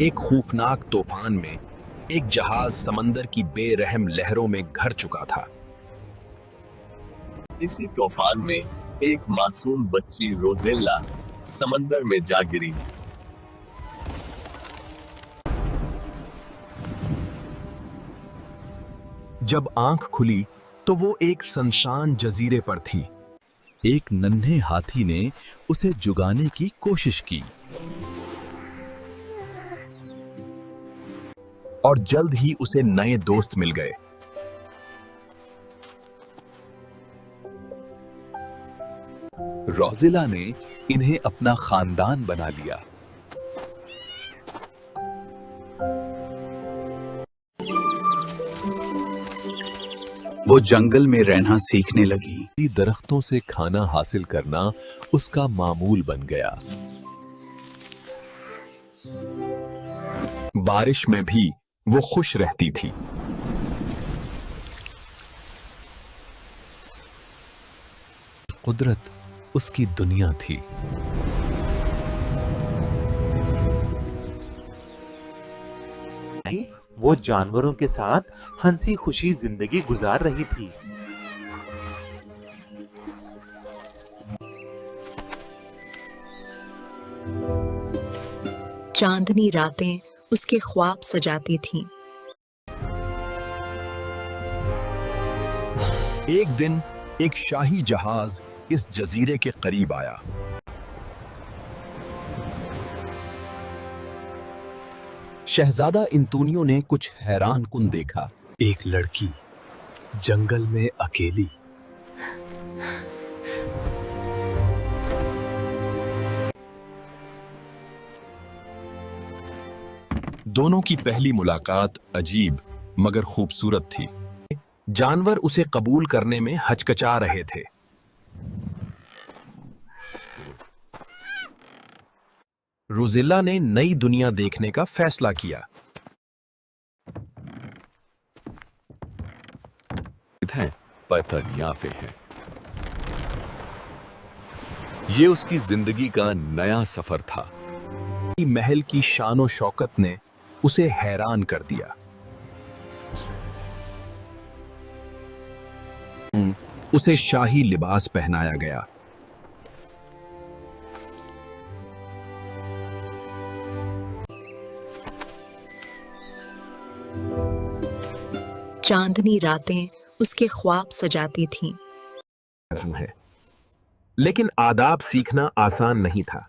एक खौफनाक तूफान में एक जहाज समंदर की बेरहम लहरों में घर चुका था। इसी तूफान में एक मासूम बच्ची रोजेला समंदर में जा गिरी। जब आंख खुली तो वो एक सुनसान जजीरे पर थी। एक नन्हे हाथी ने उसे जुगाने की कोशिश की और जल्द ही उसे नए दोस्त मिल गए। रोजेला ने इन्हें अपना खानदान बना लिया। वो जंगल में रहना सीखने लगी। दरख्तों से खाना हासिल करना उसका मामूल बन गया। बारिश में भी वो खुश रहती थी। कुदरत उसकी दुनिया थी। वो जानवरों के साथ हंसी खुशी जिंदगी गुजार रही थी। चांदनी रातें उसके ख्वाब सजाती थीं। एक दिन एक शाही जहाज इस जजीरे के करीब आया। शहजादा इंतुनियो ने कुछ हैरान कुन देखा। एक लड़की जंगल में अकेली। दोनों की पहली मुलाकात अजीब मगर खूबसूरत थी। जानवर उसे कबूल करने में हचकचा रहे थे। रोजेला ने नई दुनिया देखने का फैसला किया। पतनियाफे हैं। ये उसकी जिंदगी का नया सफर था। महल की शानो शौकत ने उसे हैरान कर दिया। उसे शाही लिबास पहनाया गया। चांदनी रातें उसके ख्वाब सजाती थीं। लेकिन आदाब सीखना आसान नहीं था।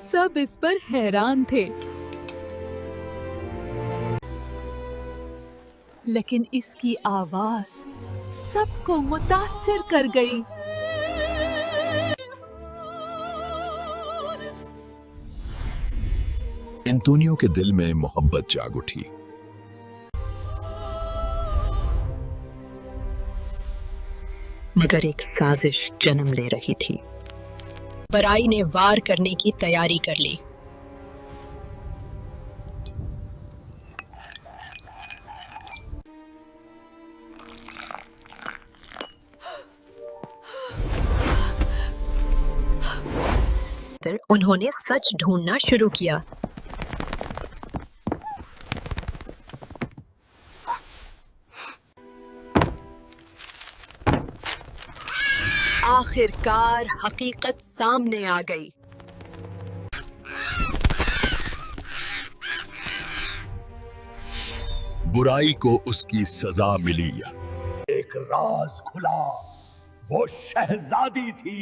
सब इस पर हैरान थे। लेकिन इसकी आवाज सबको मुतासिर कर गई। एंटोनियो के दिल में मोहब्बत जाग उठी। मगर एक साजिश जन्म ले रही थी। बुराई ने वार करने की तैयारी कर ली। उन्होंने सच ढूंढना शुरू किया। आखिरकार हकीकत सामने आ गई। बुराई को उसकी सजा मिली। एक राज खुला, वो शहजादी थी।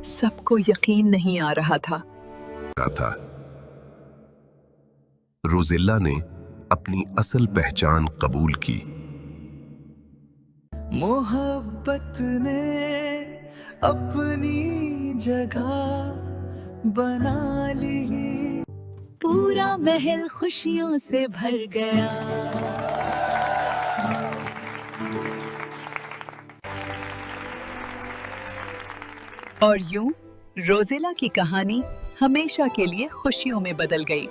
सबको यकीन नहीं आ रहा था। रोजेला ने अपनी असल पहचान कबूल की। मोहब्बत ने अपनी जगह बना ली। पूरा महल खुशियों से भर गया। और यूं रोजेला की कहानी हमेशा के लिए खुशियों में बदल गई।